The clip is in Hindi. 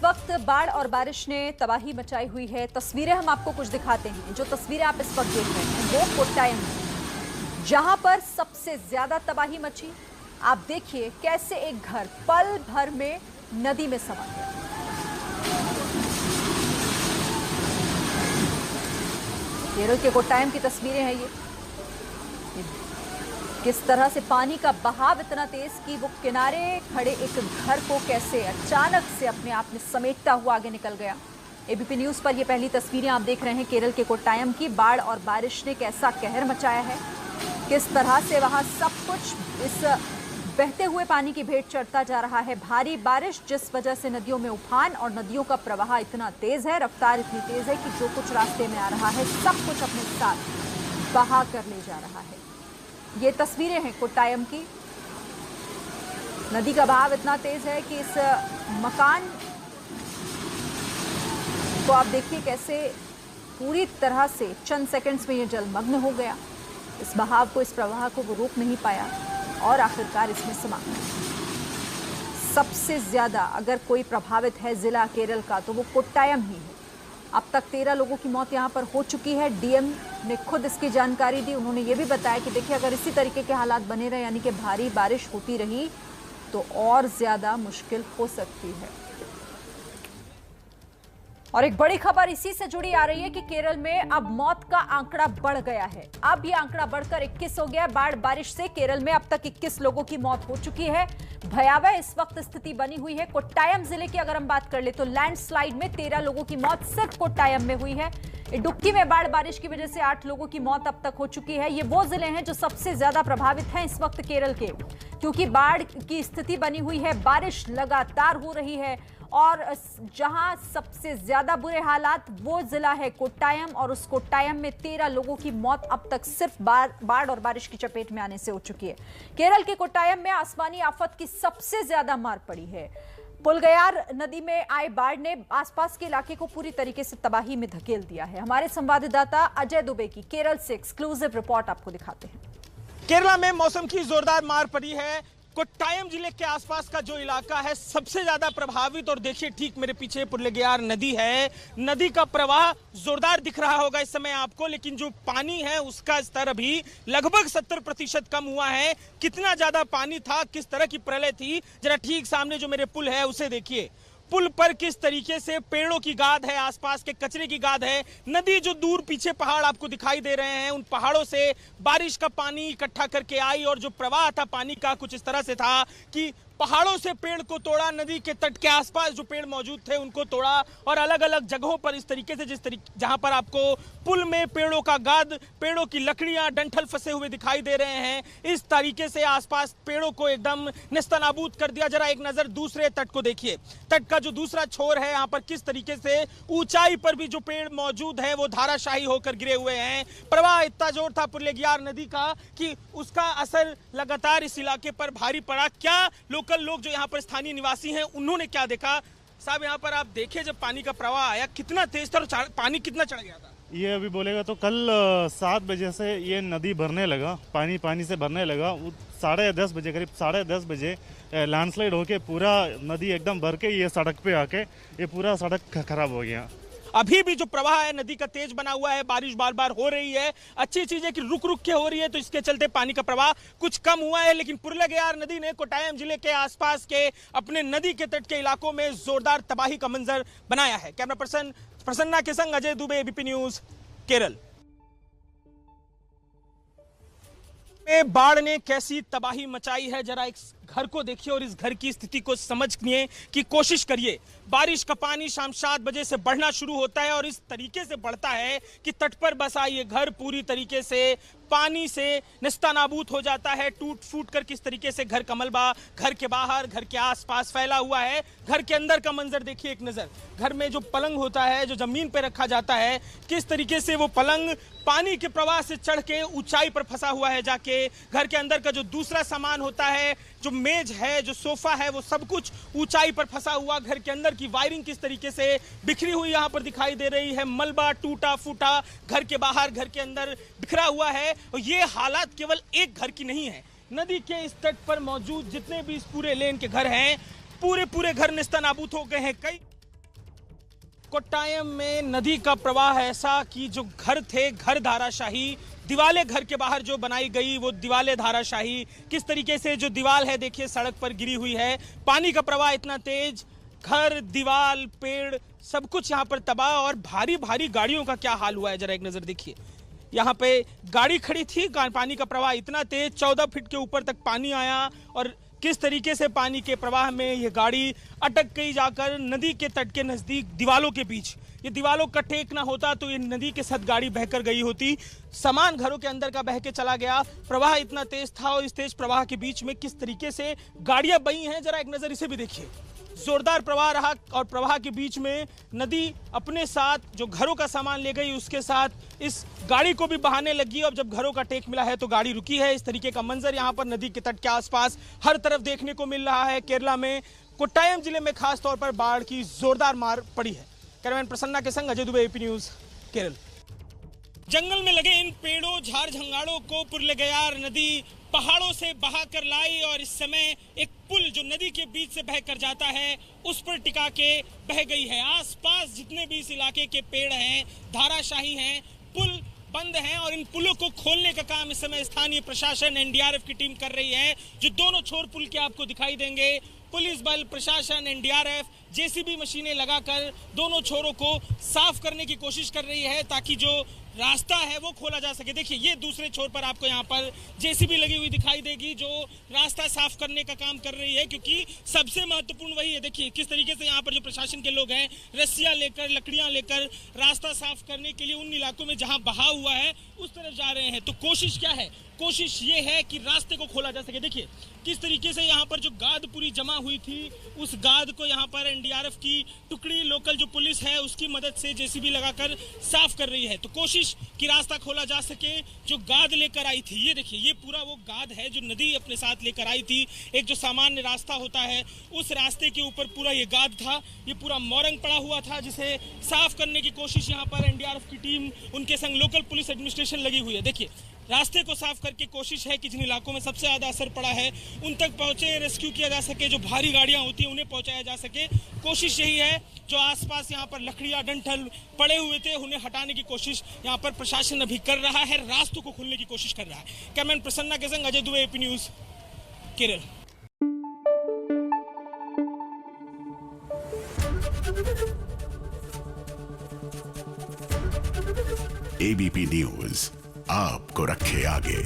वक्त बाढ़ और बारिश ने तबाही मचाई हुई है। तस्वीरें हम आपको कुछ दिखाते हैं। जो तस्वीरें आप इस वक्त देख रहे हैं वो कोट्टायम है, जहां पर सबसे ज्यादा तबाही मची। आप देखिए कैसे एक घर पल भर में नदी में समा गया। केरल के कोट्टायम की तस्वीरें हैं ये। किस तरह से पानी का बहाव इतना तेज कि वो किनारे खड़े एक घर को कैसे अचानक से अपने आप में समेटता हुआ आगे निकल गया। एबीपी न्यूज पर ये पहली तस्वीरें आप देख रहे हैं केरल के कोट्टायम की। बाढ़ और बारिश ने कैसा कहर मचाया है, किस तरह से वहां सब कुछ इस बहते हुए पानी की भेंट चढ़ता जा रहा है। भारी बारिश जिस वजह से नदियों में उफान और नदियों का प्रवाह इतना तेज है, रफ्तार इतनी तेज है कि जो कुछ रास्ते में आ रहा है सब कुछ अपने साथ बहा कर ले जा रहा है। ये तस्वीरें हैं कोट्टायम की। नदी का बहाव इतना तेज है कि इस मकान को आप देखिए कैसे पूरी तरह से चंद सेकंड्स में ये जलमग्न हो गया। इस बहाव को, इस प्रवाह को वो रोक नहीं पाया और आखिरकार इसमें समा गया। सबसे ज्यादा अगर कोई प्रभावित है जिला केरल का तो वो कोट्टायम ही है। अब तक 13 लोगों की मौत यहां पर हो चुकी है। डीएम ने खुद इसकी जानकारी दी। उन्होंने ये भी बताया कि देखिए अगर इसी तरीके के हालात बने रहे, यानी कि भारी बारिश होती रही, तो और ज्यादा मुश्किल हो सकती है। और एक बड़ी खबर इसी से जुड़ी आ रही है कि केरल में अब मौत का आंकड़ा बढ़ गया है। अब यह आंकड़ा बढ़कर 21 हो गया। बाढ़ बारिश से केरल में अब तक 21 लोगों की मौत हो चुकी है। भयावह इस वक्त स्थिति बनी हुई है। कोट्टायम जिले की अगर हम बात कर ले तो लैंडस्लाइड में 13 लोगों की मौत सिर्फ कोट्टायम में हुई है। इडुक्की में बाढ़ बारिश की वजह से 8 लोगों की मौत अब तक हो चुकी है। ये वो जिले हैं जो सबसे ज्यादा प्रभावित हैं इस वक्त केरल के, क्योंकि बाढ़ की स्थिति बनी हुई है। बारिश लगातार हो रही है और जहां सबसे ज्यादा बुरे हालात वो जिला है कोट्टायम, और उस कोट्टायम में 13 लोगों की मौत अब तक सिर्फ बाढ़ और बारिश की चपेट में आने से हो चुकी है। केरल के कोट्टायम में आसमानी आफत की सबसे ज्यादा मार पड़ी है। पुलगयार नदी में आए बाढ़ ने आसपास के इलाके को पूरी तरीके से तबाही में धकेल दिया है। हमारे संवाददाता अजय दुबे की केरल से एक्सक्लूसिव रिपोर्ट आपको दिखाते हैं। केरला में मौसम की जोरदार मार पड़ी है। कोट्टायम जिले के आसपास का जो इलाका है सबसे ज्यादा प्रभावित। और देखिए ठीक मेरे पीछे पुलगयार नदी है। नदी का प्रवाह जोरदार दिख रहा होगा इस समय आपको, लेकिन जो पानी है उसका स्तर अभी लगभग 70% कम हुआ है। कितना ज्यादा पानी था, किस तरह की प्रलय थी, जरा ठीक सामने जो मेरे पुल है उसे देखिए। पुल पर किस तरीके से पेड़ों की गाद है, आसपास के कचरे की गाद है। नदी जो दूर पीछे पहाड़ आपको दिखाई दे रहे हैं, उन पहाड़ों से बारिश का पानी इकट्ठा करके आई और जो प्रवाह था पानी का कुछ इस तरह से था कि पहाड़ों से पेड़ को तोड़ा, नदी के तट के आसपास जो पेड़ मौजूद थे उनको तोड़ा और अलग अलग जगहों पर इस तरीके से जहां पर आपको पुल में पेड़ों का गाद, पेड़ों की लकड़ियां, डंठल फंसे हुए दिखाई दे रहे हैं, इस तरीके से आसपास पेड़ों को एकदम नेस्तनाबूद कर दिया। जरा एक नजर दूसरे तट को देखिए। तट का जो दूसरा छोर है यहाँ पर किस तरीके से ऊंचाई पर भी जो पेड़ मौजूद है वो धाराशाही होकर गिरे हुए हैं। प्रवाह इतना जोर था पुलगयार नदी का कि उसका असर लगातार इस इलाके पर भारी पड़ा। क्या लोकल लोग जो यहाँ पर स्थानीय निवासी हैं उन्होंने क्या देखा? साहब यहाँ पर आप देखे जब पानी का प्रवाह आया कितना तेज था और पानी कितना चढ़ गया था? ये अभी बोलेगा तो कल 7 बजे से ये नदी भरने लगा, पानी से भरने लगा। 10:30 बजे, करीब 10:30 बजे लैंडस्लाइड होके पूरा नदी एकदम भर के ये सड़क पे आके ये पूरा सड़क खराब हो गया। अभी भी जो प्रवाह है नदी का तेज बना हुआ है, बारिश बार बार हो रही है। अच्छी चीज है कि रुक रुक के हो रही है, तो इसके चलते पानी का प्रवाह कुछ कम हुआ है। लेकिन पुलगयार नदी ने कोट्टायम जिले के आसपास के अपने नदी के तट के इलाकों में जोरदार तबाही का मंजर बनाया है। कैमरा पर्सन प्रसन्ना के संग अजय दुबे, एबीपी न्यूज, केरल। बाढ़ ने कैसी तबाही मचाई है, जरा एक घर को देखिए और इस घर की स्थिति को समझने की कोशिश करिए। बारिश का पानी शाम 7 बजे से बढ़ना शुरू होता है और इस तरीके से बढ़ता है कि तट पर बसा ये घर पूरी तरीके से पानी से निस्तानाबूद हो जाता है। टूट फूट कर किस तरीके से घर का मलबा घर के बाहर, घर के आसपास फैला हुआ है। घर के अंदर का मंजर देखिए एक नजर। घर में जो पलंग होता है, जो जमीन पर रखा जाता है, किस तरीके से वो पलंग पानी के प्रवाह से चढ़ के ऊंचाई पर फंसा हुआ है जाके। घर के अंदर का जो दूसरा सामान होता है, जो मेज है, जो सोफा है, वो सब कुछ ऊंचाई पर फंसा हुआ। घर के अंदर की वायरिंग किस तरीके से बिखरी हुई यहाँ पर दिखाई दे रही है। मलबा टूटा फूटा घर के बाहर, घर के अंदर बिखरा हुआ है। और ये हालात केवल एक घर की नहीं है। नदी के इस तट पर मौजूद जितने भी इस पूरे लेन के घर हैं, पूरे घर निस्तानाबूद हो गए हैं। कई कोट्टायम में नदी का प्रवाह ऐसा कि जो घर थे, घर धाराशाही, दीवालें घर के बाहर जो बनाई गई वो दीवालें धाराशाही, किस तरीके से जो दीवाल है देखिए सड़क पर गिरी हुई है। पानी का प्रवाह इतना तेज, घर, दीवाल, पेड़ सब कुछ यहाँ पर तबाह। और भारी भारी गाड़ियों का क्या हाल हुआ है जरा एक नजर देखिए। यहाँ पे गाड़ी खड़ी थी, पानी का प्रवाह इतना तेज, 14 फीट के ऊपर तक पानी आया और किस तरीके से पानी के प्रवाह में ये गाड़ी अटक गई जाकर नदी के तट के नजदीक दीवालों के बीच। ये दीवालों का टेक ना होता तो ये नदी के साथ गाड़ी बहकर गई होती, सामान घरों के अंदर का बह के चला गया। प्रवाह इतना तेज था और इस तेज प्रवाह के बीच में किस तरीके से गाड़ियां बही हैं जरा एक नजर इसे भी देखिए। जोरदार प्रवाह रहा और प्रवाह के बीच में नदी अपने साथ जो घरों का सामान ले गई उसके साथ इस गाड़ी को भी बहाने लगी। और जब घरों का टेक मिला है तो गाड़ी रुकी है। इस तरीके का मंजर यहाँ पर नदी के तट के आसपास हर तरफ देखने को मिल रहा है। केरला में कोट्टायम जिले में खास तौर पर बाढ़ की जोरदार मार पड़ी है। कैमरामैन प्रसन्ना के संग अजय दुबे, एपी न्यूज, केरल। जंगल में लगे इन पेड़ों, झाड़ झंगाड़ों को पुरलेगयार नदी पहाड़ों से बहा कर लाई और इस समय एक पुल जो नदी के बीच से बह कर जाता है उस पर टिका के बह गई है। आसपास जितने भी इस इलाके के पेड़ हैं, धाराशाही हैं, पुल बंद हैं और इन पुलों को खोलने का काम इस समय स्थानीय प्रशासन, एनडीआरएफ की टीम कर रही है। जो दोनों छोर पुल के आपको दिखाई देंगे, पुलिस बल, प्रशासन, एनडीआरएफ जेसीबी मशीनें लगाकर दोनों छोरों को साफ करने की कोशिश कर रही है ताकि जो रास्ता है वो खोला जा सके। देखिए ये दूसरे छोर पर आपको यहाँ पर जेसीबी लगी हुई दिखाई देगी जो रास्ता साफ करने का काम कर रही है, क्योंकि सबसे महत्वपूर्ण वही है। देखिए किस तरीके से यहाँ पर जो प्रशासन के लोग हैं रस्सियाँ लेकर, लकड़ियाँ लेकर रास्ता साफ करने के लिए उन इलाकों में जहाँ बहाव हुआ है उस तरफ जा रहे हैं। तो कोशिश क्या है? कोशिश ये है कि रास्ते को खोला जा सके। देखिए किस तरीके से यहाँ पर जो गाद पूरी जमा हुई थी उस गाद को यहाँ पर एनडीआरएफ की टुकड़ी, लोकल जो पुलिस है उसकी मदद से जेसीबी लगाकर साफ कर रही है। तो कोशिश कि रास्ता खोला जा सके। जो गाद लेकर आई थी, ये देखिए ये पूरा वो गाद है जो नदी अपने साथ लेकर आई थी। एक जो सामान्य रास्ता होता है उस रास्ते के ऊपर पूरा ये गाद था, ये पूरा मोरंग पड़ा हुआ था जिसे साफ करने की कोशिश यहाँ पर एनडीआरएफ की टीम, उनके संग लोकल पुलिस एडमिनिस्ट्रेशन लगी हुई है। देखिए रास्ते को साफ करके कोशिश है कि जिन इलाकों में सबसे ज्यादा असर पड़ा है उन तक पहुंचे, रेस्क्यू किया जा सके, जो भारी गाड़ियां होती हैं उन्हें पहुंचाया जा सके। कोशिश यही है। जो आसपास यहाँ पर लकड़ियां, डंठल पड़े हुए थे उन्हें हटाने की कोशिश यहाँ पर प्रशासन अभी कर रहा है, रास्तों को खोलने की कोशिश कर रहा है। कैमरामैन प्रसन्ना के संग Ajay Dubey, AP news, Kerala. ABP news आपको रखे आगे।